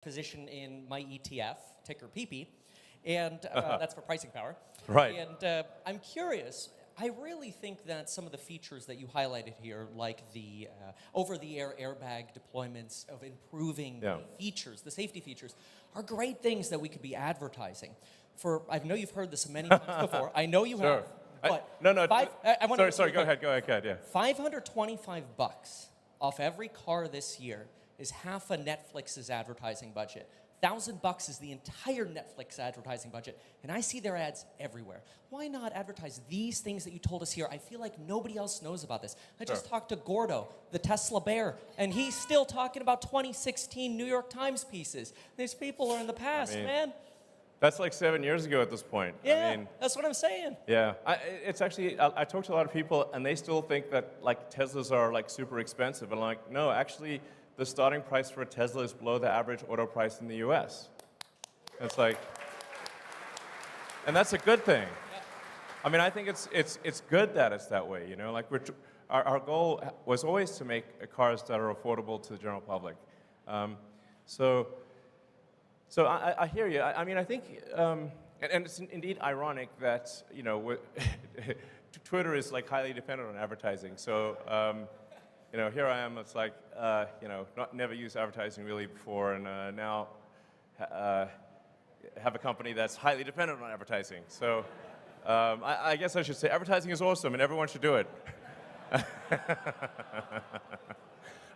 position in my ETF, ticker PP, and that's for pricing power. Right. And I'm curious. I really think that some of the features that you highlighted here, like the over-the-air airbag deployments of improving the features, the safety features, are great things that we could be advertising. I know you've heard this many times before. I know you have. But sorry, go ahead, yeah. $525 off every car this year is half a Netflix's advertising budget. $1,000 is the entire Netflix advertising budget, and I see their ads everywhere. Why not advertise these things that you told us here? I feel like nobody else knows about this. I just talked to Gordo, the Tesla bear, and he's still talking about 2016 New York Times pieces. These people are in the past, man. That's like 7 years ago at this point. Yeah, that's what I'm saying. Yeah, it's actually, I talk to a lot of people, and they still think that like Teslas are like super expensive. And like, no, actually, the starting price for a Tesla is below the average auto price in the US. It's like, and that's a good thing. Yeah. I mean, I think it's good that it's that way, you know? Like our goal was always to make cars that are affordable to the general public. So I hear you. I mean, I think, and it's indeed ironic that, you know, Twitter is like highly dependent on advertising. So, you know, here I am, it's like, you know, never used advertising really before, and now have a company that's highly dependent on advertising. So I guess I should say advertising is awesome and everyone should do it.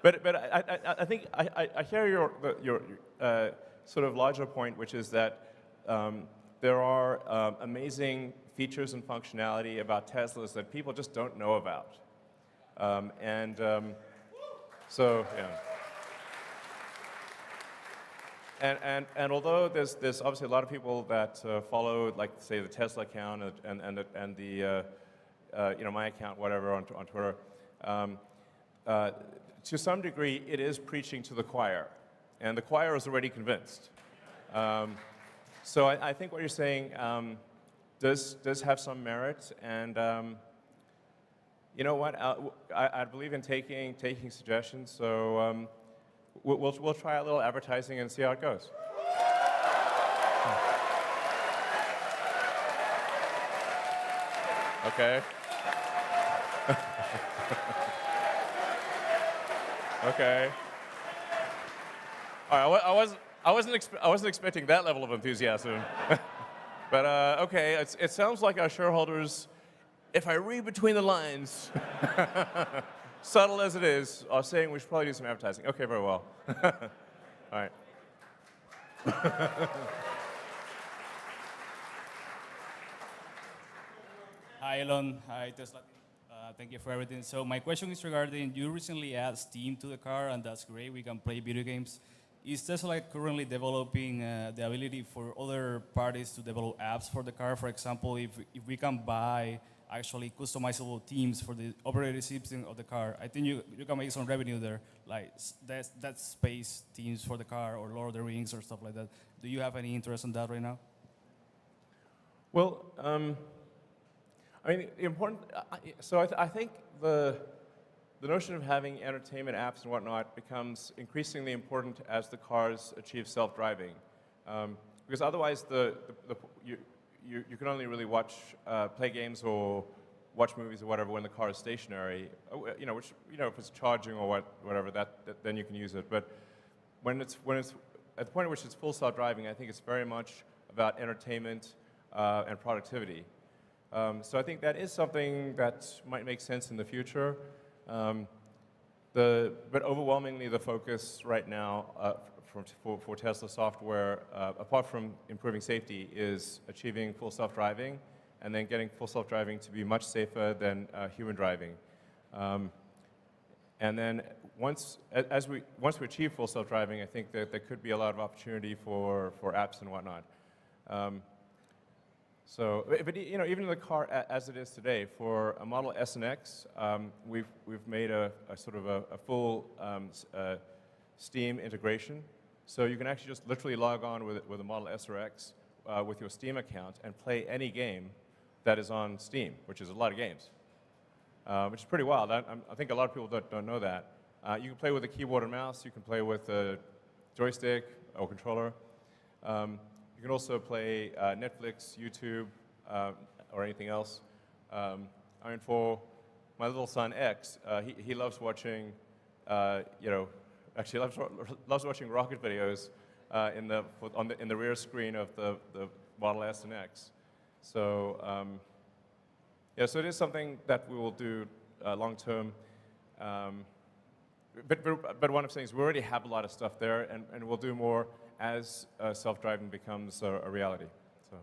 but I think I hear your sort of larger point, which is that there are amazing features and functionality about Teslas that people just don't know about. So, yeah. And although there's obviously a lot of people that follow, like, say, the Tesla account and the you know, my account, whatever, on Twitter, to some degree, it is preaching to the choir, and the choir is already convinced. So I think what you're saying does have some merit, and you know what? I believe in taking suggestions, so we'll try a little advertising and see how it goes. Okay. Okay. All right. I wasn't expecting that level of enthusiasm, but okay. It sounds like our shareholders, if I read between the lines, subtle as it is, are saying we should probably do some advertising. Okay, very well. All right. Hi, Elon. Hi, Tesla. Thank you for everything. So my question is regarding, you recently added Steam to the car, and that's great. We can play video games. Is Tesla currently developing the ability for other parties to develop apps for the car? For example, if we can buy actually customizable themes for the operating system of the car, I think you can make some revenue there, like that space themes for the car or Lord of the Rings or stuff like that. Do you have any interest in that right now? Well, I mean, important. So I think the notion of having entertainment apps and whatnot becomes increasingly important as the cars achieve self-driving, because otherwise you can only really play games or watch movies or whatever when the car is stationary. You know, which, you know, if it's charging or whatever, then you can use it. But when it's at the point at which it's full self-driving, I think it's very much about entertainment and productivity. So I think that is something that might make sense in the future. But overwhelmingly, the focus right now for Tesla software, apart from improving safety, is achieving full self-driving, and then getting full self-driving to be much safer than human driving. And then once we achieve full self-driving, I think that there could be a lot of opportunity for apps and whatnot. So, but you know, even in the car as it is today, for a Model S and X, we've made a sort of a full Steam integration. So you can actually just literally log on with a Model S or X with your Steam account and play any game that is on Steam, which is a lot of games, which is pretty wild. I think a lot of people don't know that. You can play with a keyboard and mouse. You can play with a joystick. or controller. You can also play Netflix, YouTube, or anything else. I mean, for my little son X, he loves watching, actually loves watching rocket videos in the rear screen of the Model S and X. So yeah, so it is something that we will do long term. But one of the things, we already have a lot of stuff there, and we'll do more as self-driving becomes a reality. So.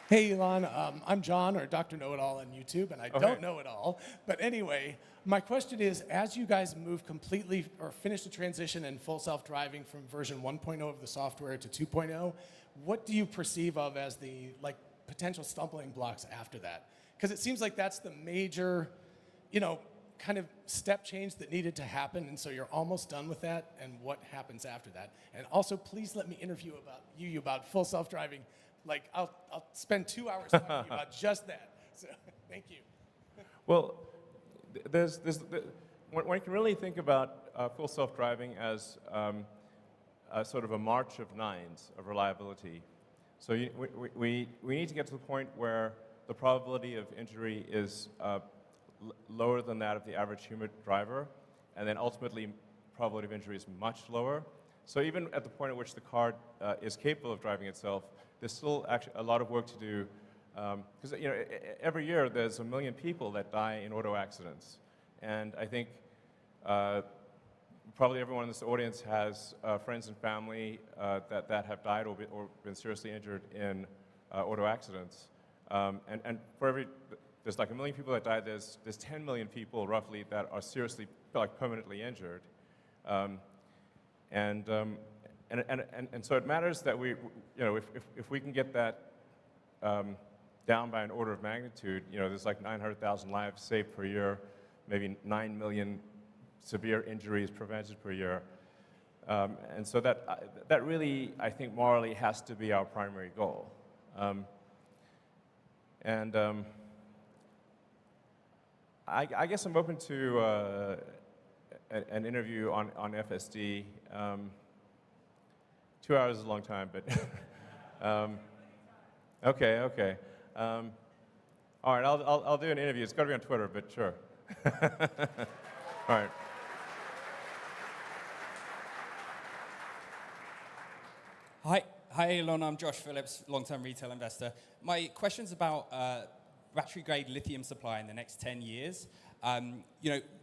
Hey, Elon. I'm John, or Dr. Know-It-All on YouTube, and I don't know it all. But anyway, my question is, as you guys move completely or finish the transition in full self-driving from version 1.0 of the software to 2.0, what do you perceive of as the potential stumbling blocks after that? Because it seems like that's the major, kind of step change that needed to happen, and so you're almost done with that, and what happens after that? And also, please let me interview about full self-driving. I'll spend 2 hours talking to you about just that. So, thank you. Well, one can really think about full self-driving as sort of a march of nines of reliability. So we need to get to the point where the probability of injury is lower than that of the average human driver, and then ultimately probability of injury is much lower. So even at the point at which the car is capable of driving itself, there's still actually a lot of work to do, because every year there's 1 million people that die in auto accidents, and I think probably everyone in this audience has friends and family that have died or been seriously injured in auto accidents, and for there's 1 million people that die. There's 10 million people roughly that are seriously permanently injured, and so it matters that if we can get that down by an order of magnitude, there's 900,000 lives saved per year, maybe 9 million severe injuries prevented per year, and so that really, I think, morally has to be our primary goal. I guess I'm open to an interview on FSD. 2 hours is a long time, but okay. All right, I'll do an interview. It's got to be on Twitter, but sure. All right. Hi, Elon. I'm Josh Phillips, long-term retail investor. My question's about battery-grade lithium supply in the next 10 years.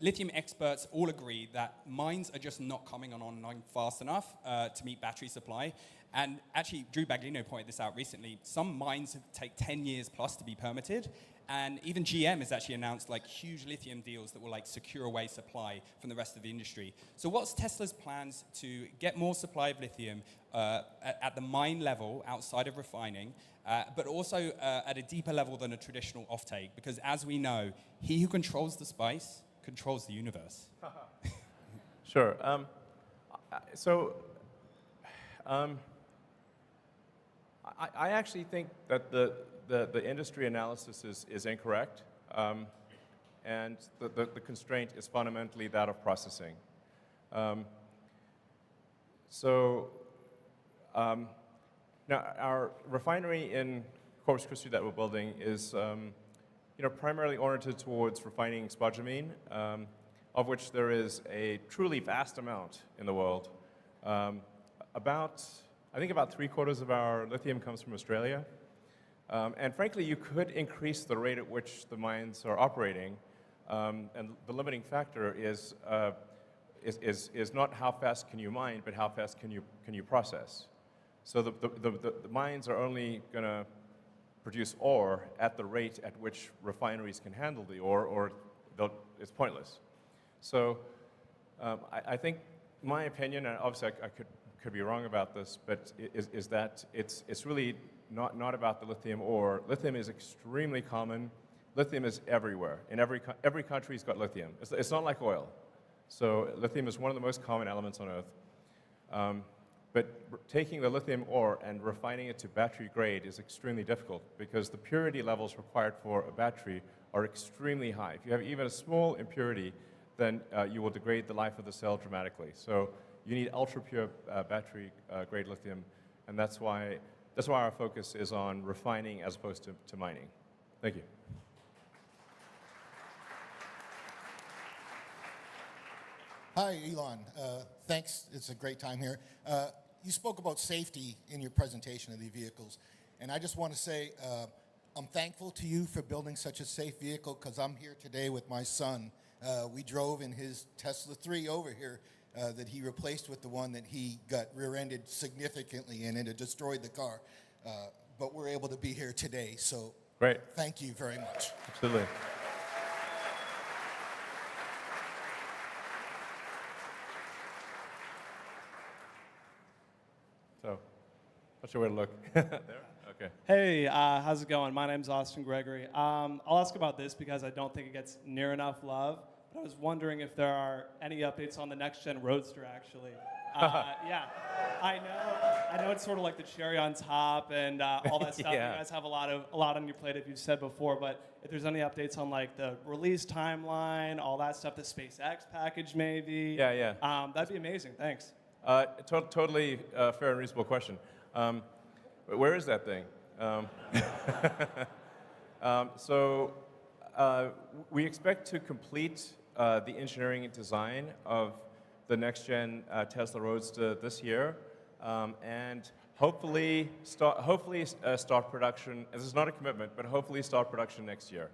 Lithium experts all agree that mines are just not coming online fast enough to meet battery supply. And actually, Drew Baglino pointed this out recently. Some mines take 10 years plus to be permitted. And even GM has actually announced huge lithium deals that will secure away supply from the rest of the industry. So what's Tesla's plans to get more supply of lithium at the mine level outside of refining, but also at a deeper level than a traditional offtake? Because as we know, he who controls the spice controls the universe. Sure. I actually think that the industry analysis is incorrect, and the constraint is fundamentally that of processing. Now, our refinery in Corpus Christi that we're building is primarily oriented towards refining spodumene, of which there is a truly vast amount in the world. I think about 3/4 of our lithium comes from Australia. And frankly, you could increase the rate at which the mines are operating, and the limiting factor is not how fast can you mine, but how fast can you process. So the mines are only going to produce ore at the rate at which refineries can handle the ore, or it's pointless. So I think my opinion, and obviously I could be wrong about this, but is that it's really not about the lithium ore. Lithium is extremely common. Lithium is everywhere. In every country's got lithium. It's not like oil. So lithium is one of the most common elements on Earth. But taking the lithium ore and refining it to battery grade is extremely difficult because the purity levels required for a battery are extremely high. If you have even a small impurity, then you will degrade the life of the cell dramatically. So you need ultra-pure battery-grade lithium, and that's why our focus is on refining as opposed to mining. Thank you. Hi, Elon. Thanks. It's a great time here. You spoke about safety in your presentation of the vehicles, and I just want to say I'm thankful to you for building such a safe vehicle, because I'm here today with my son. We drove in his Tesla 3 over here that he replaced with the one that he got rear-ended significantly in, and it destroyed the car. But we're able to be here today, so Great. Thank you very much. Absolutely. So, what's your way to look? There? Okay. Hey, how's it going? My name's Austin Gregory. I'll ask about this because I don't think it gets near enough love. But I was wondering if there are any updates on the next-gen Roadster, actually. Yeah, I know it's sort of like the cherry on top and all that stuff. Yeah. You guys have a lot on your plate, if you've said before. But if there's any updates on like the release timeline, all that stuff, the SpaceX package, maybe. Yeah. That'd be amazing. Thanks. Totally fair and reasonable question. Where is that thing? We expect to complete the engineering and design of the next-gen Tesla Roadster this year, and hopefully start production. This is not a commitment, but hopefully start production next year.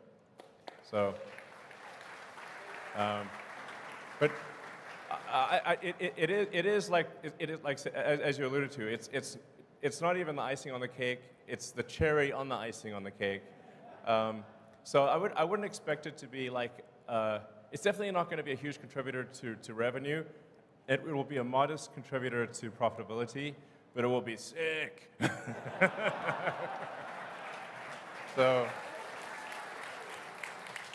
So, but it is like as you alluded to. It's not even the icing on the cake. It's the cherry on the icing on the cake. So I wouldn't expect it to be like. It's definitely not going to be a huge contributor to revenue. It will be a modest contributor to profitability, but it will be sick. So,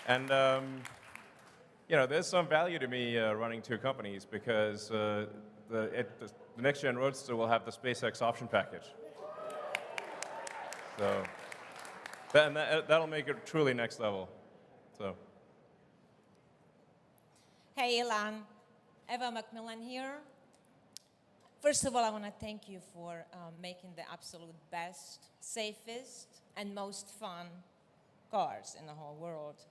and there's some value to me running two companies, because the next-gen Roadster will have the SpaceX option package. So, that'll make it truly next level. So. Hey, Elon. Eva Macmillan here. First of all, I want to thank you for making the absolute best, safest, and most fun cars in the whole world.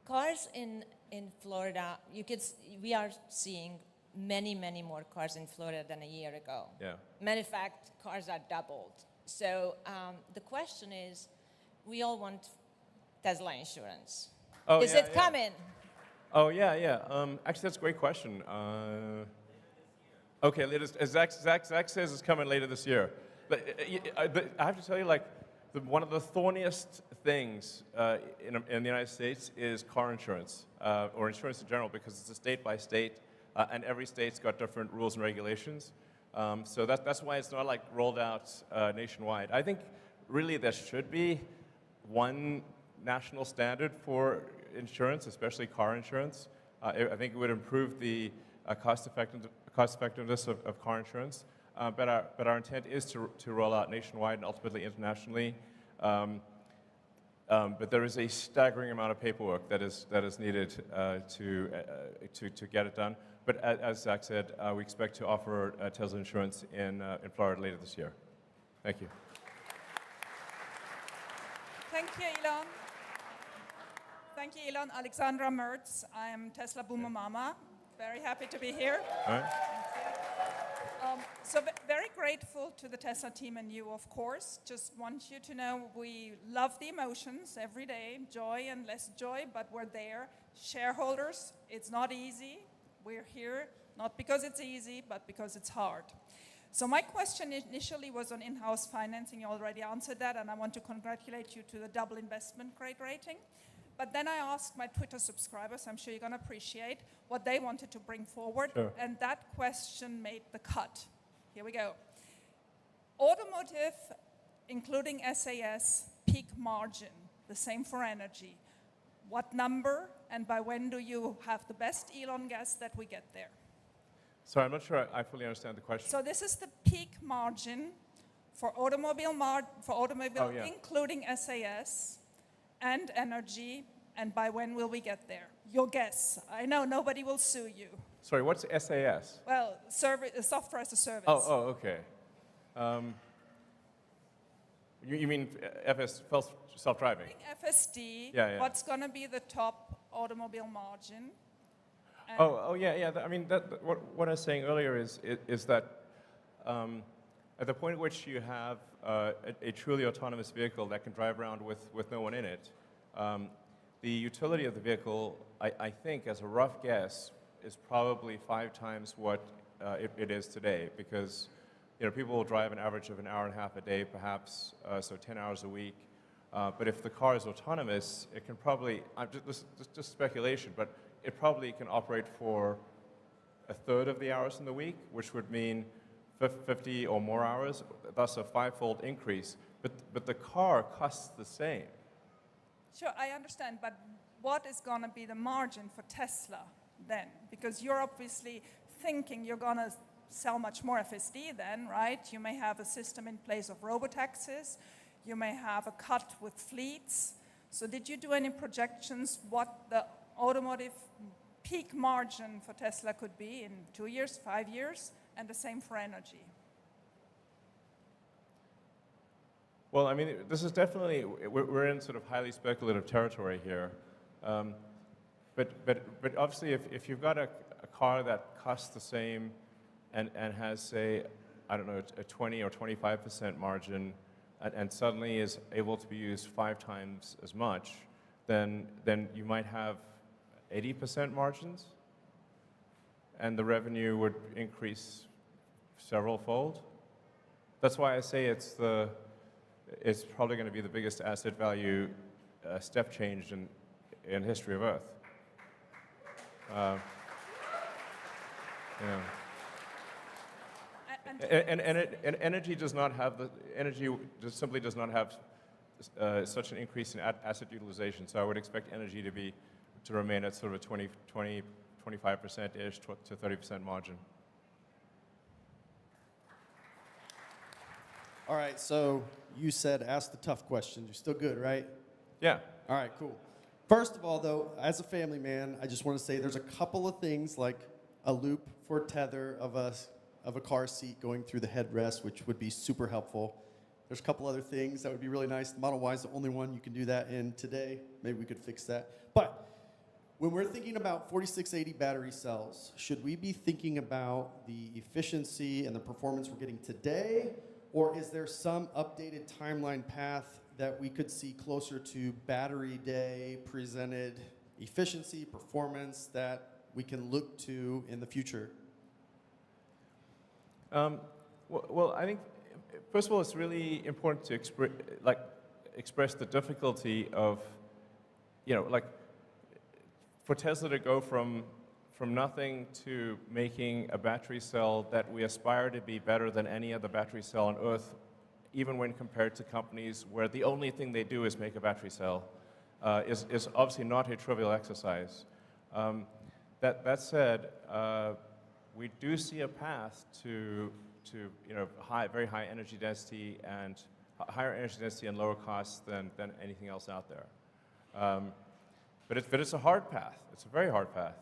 Cars in Florida, we are seeing many, many more cars in Florida than a year ago. Yeah. Matter of fact, cars are doubled. So the question is, we all want Tesla insurance. Oh, Is it coming? Oh, yeah. Actually, that's a great question. Okay, Zach says it's coming later this year. But I have to tell you, like, one of the thorniest things in the United States is car insurance, or insurance in general, because it's a state by state, and every state's got different rules and regulations. So that's why it's not like rolled out nationwide. I think really there should be one national standard for insurance, especially car insurance. I think it would improve the cost effectiveness of car insurance. But our intent is to roll out nationwide and ultimately internationally. But there is a staggering amount of paperwork that is needed to get it done. But as Zach said, we expect to offer Tesla insurance in Florida later this year. Thank you. Thank you, Elon. Thank you, Elon. Alexandra Mertz. I am Tesla Boomer Mama. Very happy to be here. All right. So very grateful to the Tesla team and you, of course. Just want you to know we love the emotions every day, joy and less joy, but we're there. Shareholders, it's not easy. We're here not because it's easy, but because it's hard. So my question initially was on in-house financing. You already answered that, and I want to congratulate you to the double investment grade rating. But then I asked my Twitter subscribers, I'm sure you're going to appreciate, what they wanted to bring forward. Sure. And that question made the cut. Here we go. Automotive, including SAS, peak margin, the same for energy. What number, and by when do you have the best Elon guess that we get there? Sorry, I'm not sure I fully understand the question. So this is the peak margin for automobile, Oh, yeah. including SAS and energy, and by when will we get there? Your guess. I know nobody will sue you. Sorry, what's SAS? Well, software as a service. Oh, okay. You mean self-driving? FSD, Yeah. what's going to be the top automobile margin? And Yeah. I mean, what I was saying earlier is that at the point at which you have a truly autonomous vehicle that can drive around with no one in it, the utility of the vehicle, I think, as a rough guess, is probably 5 times what it is today, because people will drive an average of an hour and a half a day, perhaps, so 10 hours a week. But if the car is autonomous, it can probably, just speculation, but it probably can operate for a third of the hours in the week, which would mean 50 or more hours, thus a 5-fold increase. But the car costs the same. Sure, I understand, but what is going to be the margin for Tesla then? Because you're obviously thinking you're going to sell much more FSD then, right? You may have a system in place of robotaxis. You may have a cut with fleets. So did you do any projections what the automotive peak margin for Tesla could be in 2 years, 5 years, and the same for energy? Well, I mean, this is definitely, we're in sort of highly speculative territory here. But obviously, if you've got a car that costs the same and has, say, I don't know, a 20 or 25% margin, and suddenly is able to be used 5 times as much, then you might have 80% margins, and the revenue would increase several-fold. That's why I say it's probably going to be the biggest asset value step change in history of Earth. And energy does not have simply does not have such an increase in asset utilization. So I would expect energy to remain at sort of a 25%-ish to 30% margin. All right, so you said ask the tough questions. You're still good, right? Yeah. All right, cool. First of all, though, as a family man, I just want to say there's a couple of things like a loop for tether of a car seat going through the headrest, which would be super helpful. There's a couple other things that would be really nice. Model Y is the only one you can do that in today. Maybe we could fix that. But when we're thinking about 4680 battery cells, should we be thinking about the efficiency and the performance we're getting today? Or is there some updated timeline path that we could see closer to battery day presented efficiency, performance that we can look to in the future? Well, I think, first of all, it's really important to express the difficulty of, for Tesla to go from nothing to making a battery cell that we aspire to be better than any other battery cell on Earth, even when compared to companies where the only thing they do is make a battery cell, is obviously not a trivial exercise. That said, we do see a path to very high energy density and higher energy density and lower costs than anything else out there. But it's a hard path. It's a very hard path.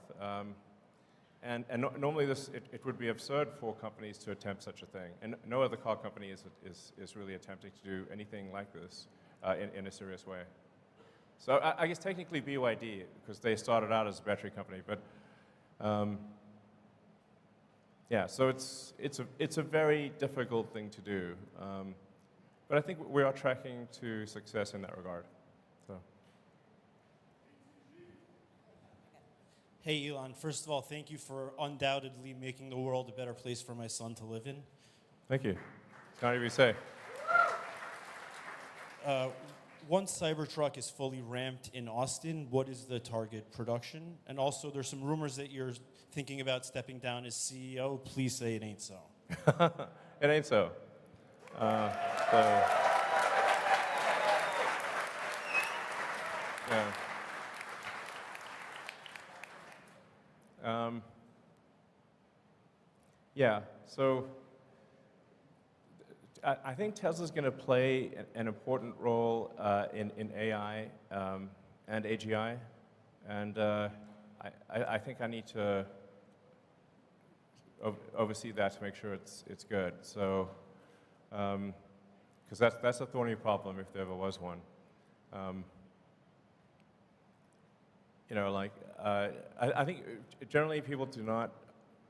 Normally it would be absurd for companies to attempt such a thing. And no other car company is really attempting to do anything like this in a serious way. So I guess technically BYD, because they started out as a battery company, but yeah, so it's a very difficult thing to do. But I think we are tracking to success in that regard. So. Hey, Elon. First of all, thank you for undoubtedly making the world a better place for my son to live in. Thank you. It's kind of you say. Once Cybertruck is fully ramped in Austin, what is the target production? And also, there's some rumors that you're thinking about stepping down as CEO. Please say it ain't so. It ain't so. Yeah. So I think Tesla's going to play an important role in AI and AGI, and I think I need to oversee that to make sure it's good. So, because that's a thorny problem if there ever was one. You know, like I think generally people do not,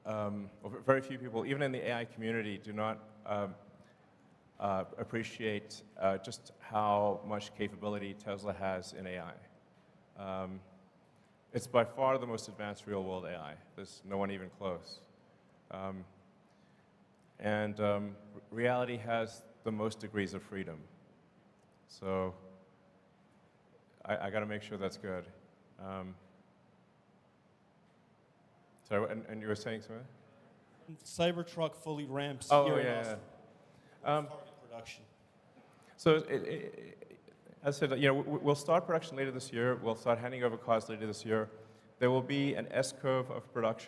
or very few people, even in the AI community, do not appreciate just how much capability Tesla has in AI. It's by far the most advanced real-world AI. There's no one even close. Reality has the most degrees of freedom. So I got to make sure that's good. So, and you were saying something? Cybertruck fully ramps Oh, here in yeah. Austin. Target production. So, as I said, you know, we'll start production later this year. We'll start handing over cars later this year. There will be an S-curve of production.